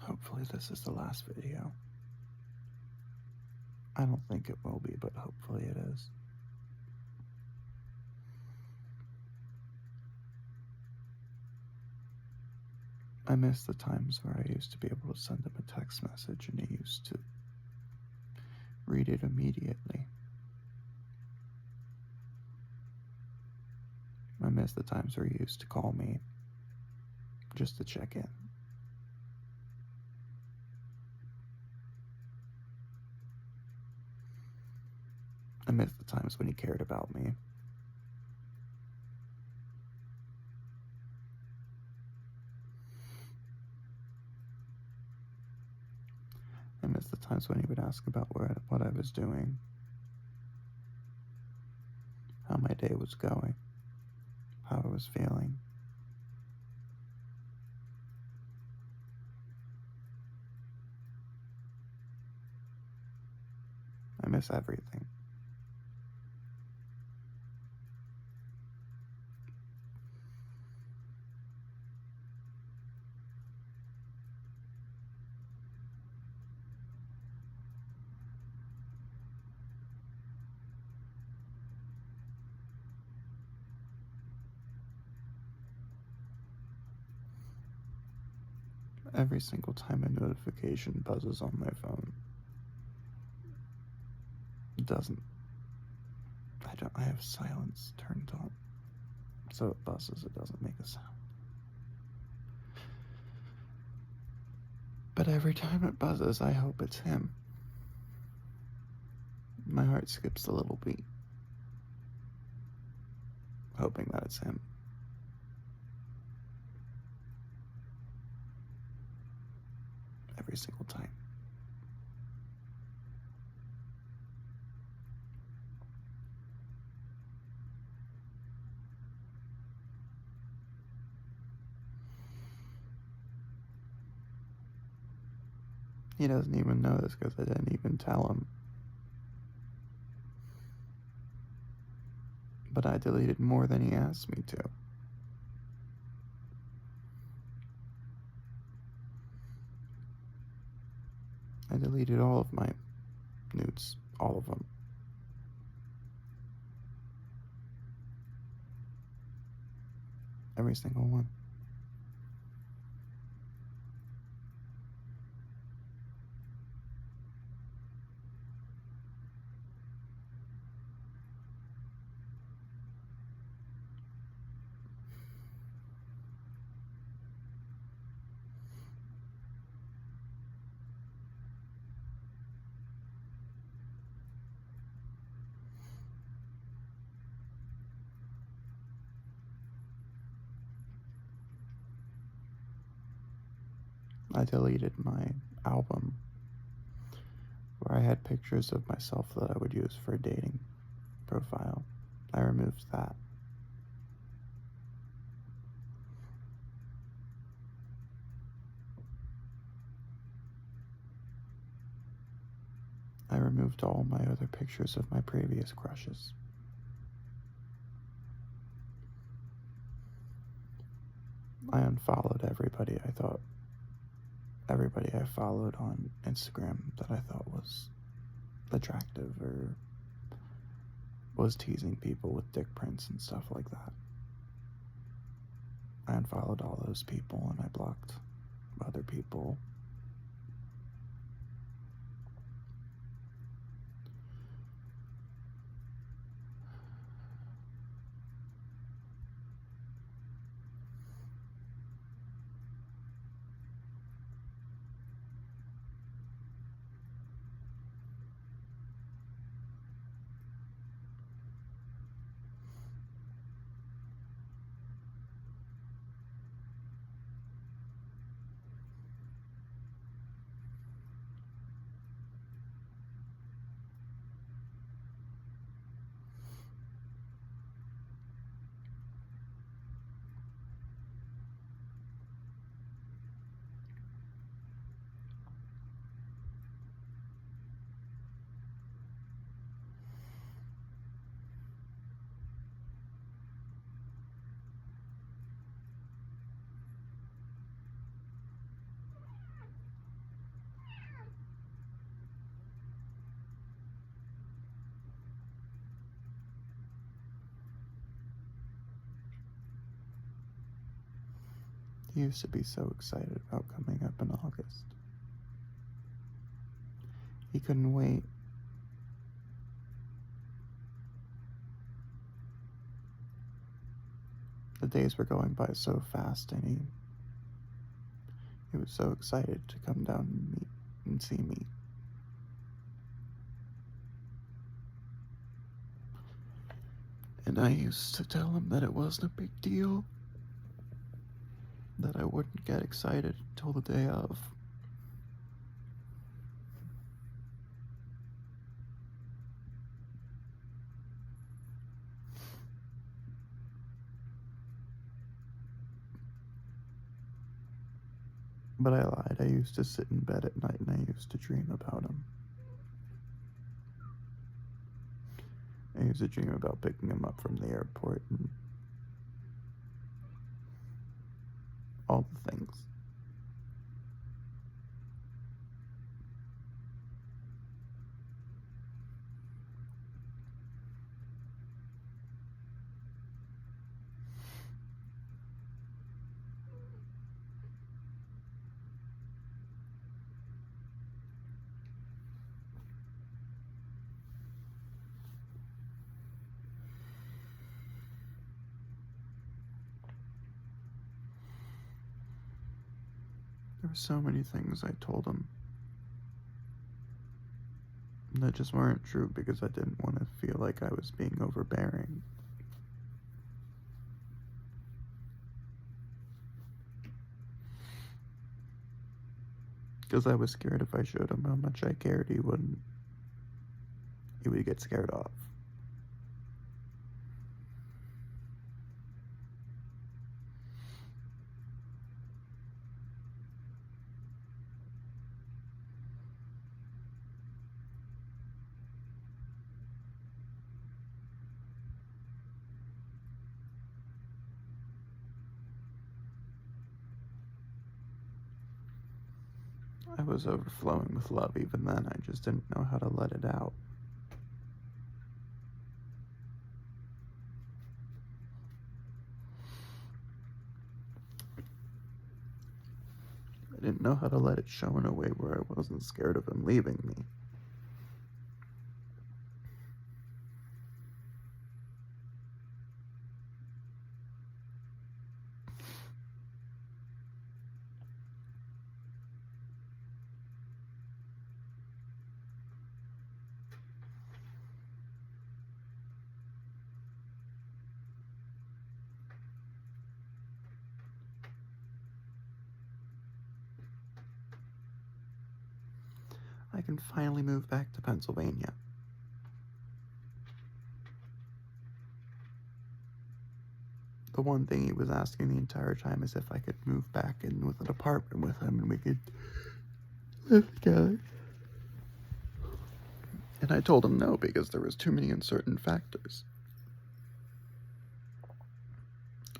Hopefully this is the last video. I don't think it will be, but hopefully it is. I miss the times where I used to be able to send him a text message and he used to read it immediately. I miss the times where he used to call me just to check in. I miss the times when he cared about me. I miss the times when he would ask about what I was doing, how my day was going, how I was feeling. I miss everything. Every single time a notification buzzes on my phone, it doesn't. I have silence turned on, so it buzzes, it doesn't make a sound. But every time it buzzes, I hope it's him. My heart skips a little beat, hoping that it's him. Every single time. He doesn't even know this because I didn't even tell him. But I deleted more than he asked me to. I deleted all of my nudes, all of them. Every single one. I deleted my album where I had pictures of myself that I would use for a dating profile. I removed that. I removed all my other pictures of my previous crushes. I unfollowed everybody I followed on Instagram that I thought was attractive or was teasing people with dick prints and stuff like that. I unfollowed all those people and I blocked other people. He used to be so excited about coming up in August. He couldn't wait. The days were going by so fast, and he was so excited to come down and see me. And I used to tell him that it wasn't a big deal, that I wouldn't get excited until the day of. But I lied. I used to sit in bed at night and I used to dream about him. I used to dream about picking him up from the airport and all the things. There were so many things I told him that just weren't true because I didn't want to feel like I was being overbearing. Because I was scared if I showed him how much I cared, he would get scared off. I was overflowing with love even then, I just didn't know how to let it out. I didn't know how to let it show in a way where I wasn't scared of him leaving me. I can finally move back to Pennsylvania. The one thing he was asking the entire time is if I could move back in with an apartment with him and we could live together. And I told him no because there was too many uncertain factors.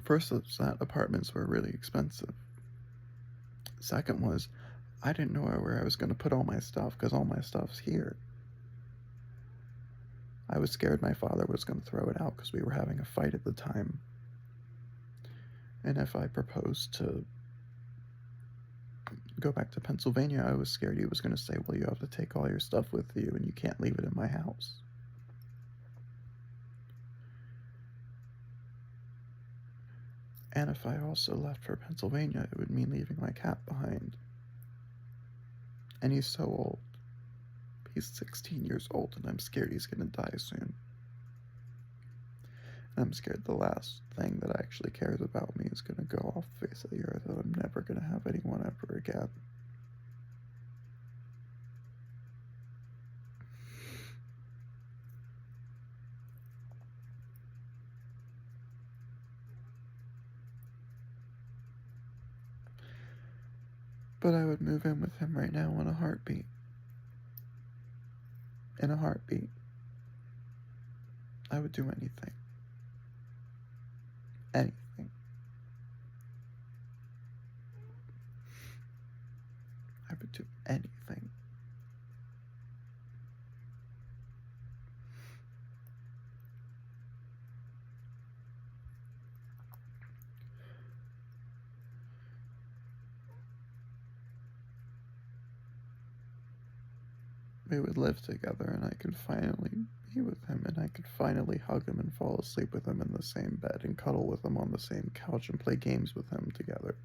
First was that apartments were really expensive. Second was, I didn't know where I was going to put all my stuff because all my stuff's here. I was scared my father was going to throw it out because we were having a fight at the time. And if I proposed to go back to Pennsylvania, I was scared he was going to say, well, you have to take all your stuff with you and you can't leave it in my house. And if I also left for Pennsylvania, it would mean leaving my cat behind. And he's so old. He's 16 years old, and I'm scared he's going to die soon. And I'm scared the last thing that actually cares about me is going to go off the face of the earth, and I'm never going to have anyone ever again. But I would move in with him right now in a heartbeat. In a heartbeat. I would do anything. Anything. I would do anything. we would live together and I could finally be with him and I could finally hug him and fall asleep with him in the same bed and cuddle with him on the same couch and play games with him together.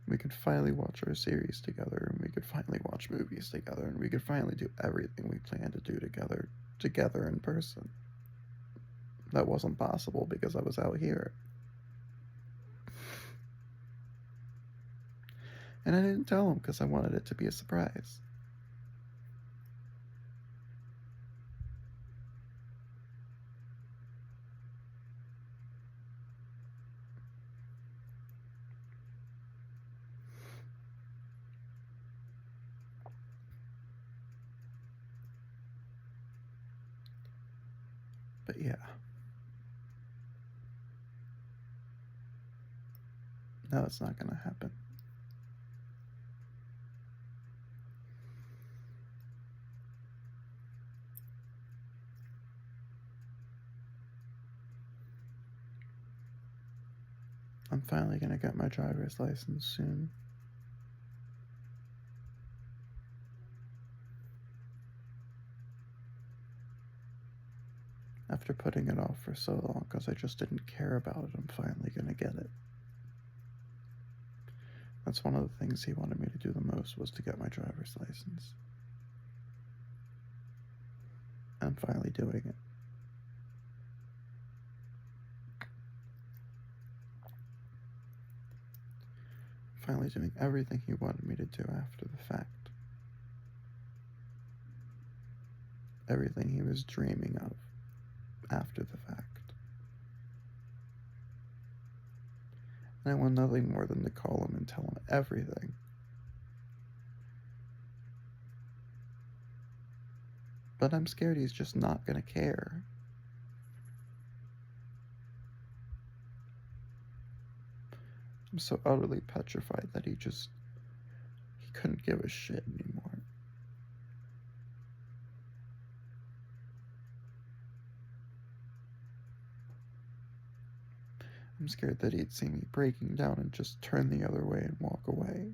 We could finally watch our series together and we could finally watch movies together and we could finally do everything we planned to do together in person. That wasn't possible because I was out here. And I didn't tell him because I wanted it to be a surprise. But yeah. No, it's not gonna happen. I'm finally gonna get my driver's license soon. After putting it off for so long because I just didn't care about it, I'm finally gonna get it. That's one of the things he wanted me to do the most, was to get my driver's license. I'm finally doing it. Finally doing everything he wanted me to do after the fact. Everything he was dreaming of after the fact. And I want nothing more than to call him and tell him everything. But I'm scared he's just not gonna care. I'm so utterly petrified that he couldn't give a shit anymore. I'm scared that he'd see me breaking down and just turn the other way and walk away.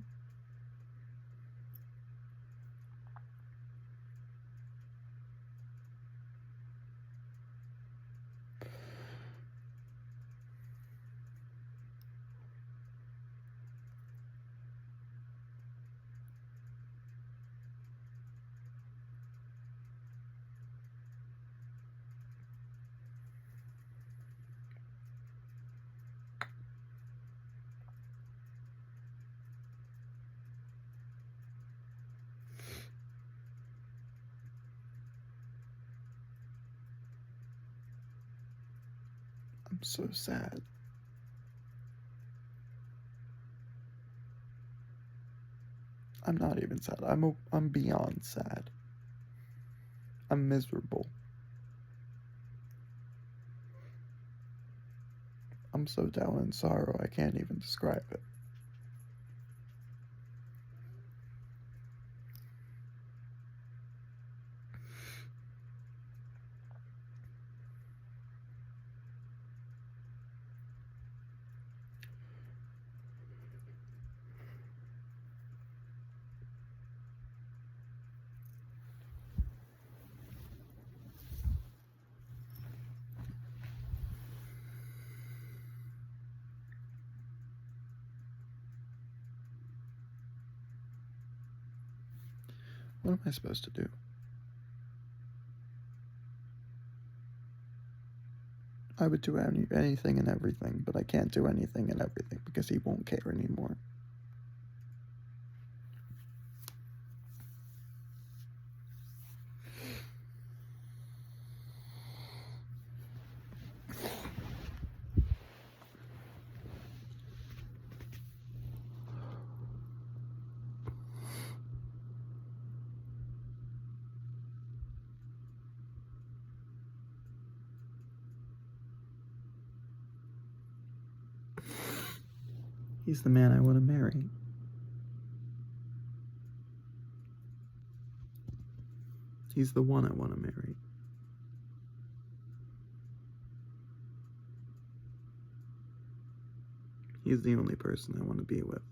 I'm so sad. I'm not even sad. I'm beyond sad. I'm miserable. I'm so down in sorrow I can't even describe it. What am I supposed to do? I would do anything and everything, but I can't do anything and everything because he won't care anymore. He's the man I want to marry. He's the one I want to marry. He's the only person I want to be with.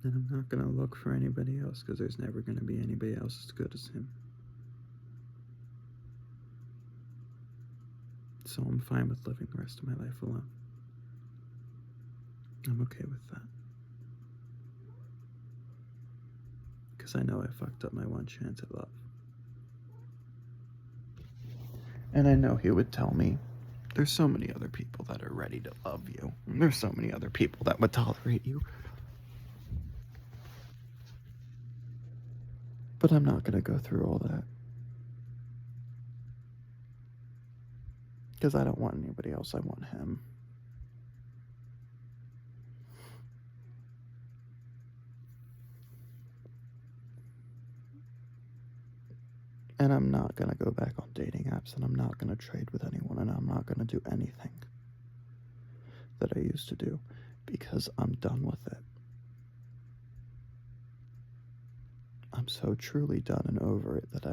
And I'm not gonna look for anybody else because there's never gonna be anybody else as good as him. So I'm fine with living the rest of my life alone. I'm okay with that. Because I know I fucked up my one chance at love. And I know he would tell me, there's so many other people that are ready to love you. And there's so many other people that would tolerate you. But I'm not gonna go through all that. Because I don't want anybody else, I want him. And I'm not gonna go back on dating apps, and I'm not gonna trade with anyone, and I'm not gonna do anything that I used to do because I'm done with it. I'm so truly done and over it that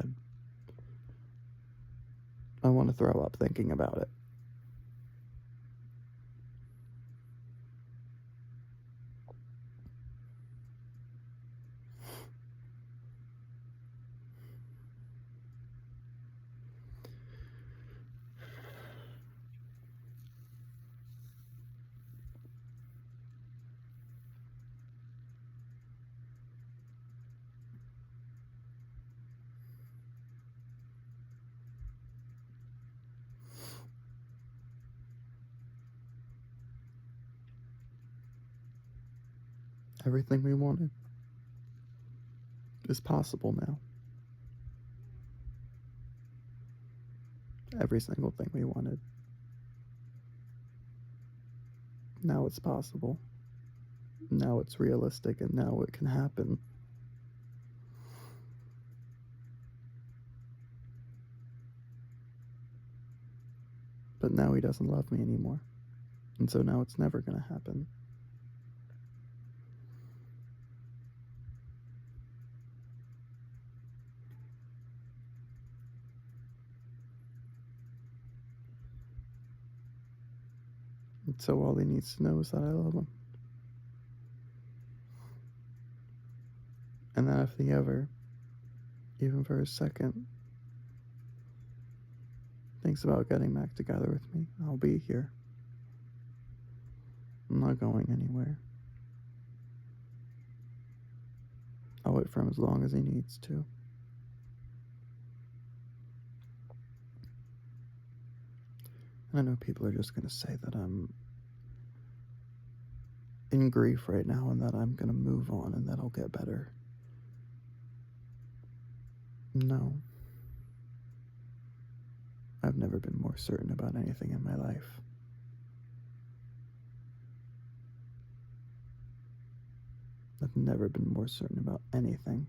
I want to throw up thinking about it. Everything we wanted is possible now. Every single thing we wanted. Now it's possible. Now it's realistic, and now it can happen. But now he doesn't love me anymore. And so now it's never gonna happen. And so all he needs to know is that I love him. And that if he ever, even for a second, thinks about getting back together with me, I'll be here. I'm not going anywhere. I'll wait for him as long as he needs to. And I know people are just going to say that I'm in grief right now and that I'm going to move on and that I'll get better. No. I've never been more certain about anything in my life. I've never been more certain about anything.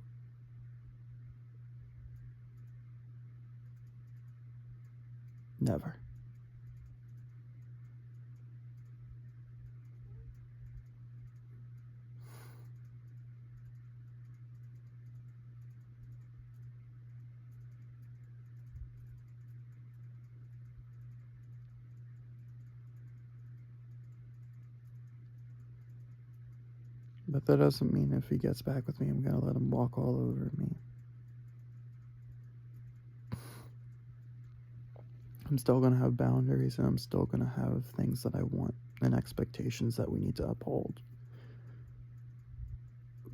Never. But that doesn't mean if he gets back with me, I'm going to let him walk all over me. I'm still going to have boundaries, and I'm still going to have things that I want and expectations that we need to uphold.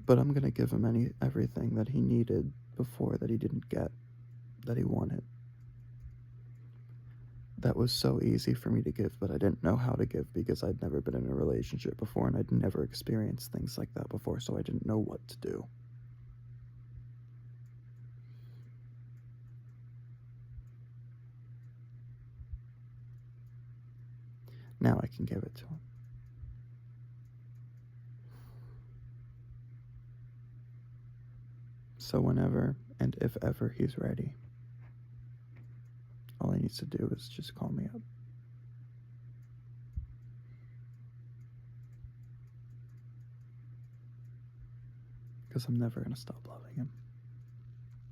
But I'm going to give him everything that he needed before that he didn't get, that he wanted. That was so easy for me to give, but I didn't know how to give because I'd never been in a relationship before and I'd never experienced things like that before, so I didn't know what to do. Now I can give it to him. So whenever and if ever he's ready, all he needs to do is just call me up. Because I'm never going to stop loving him.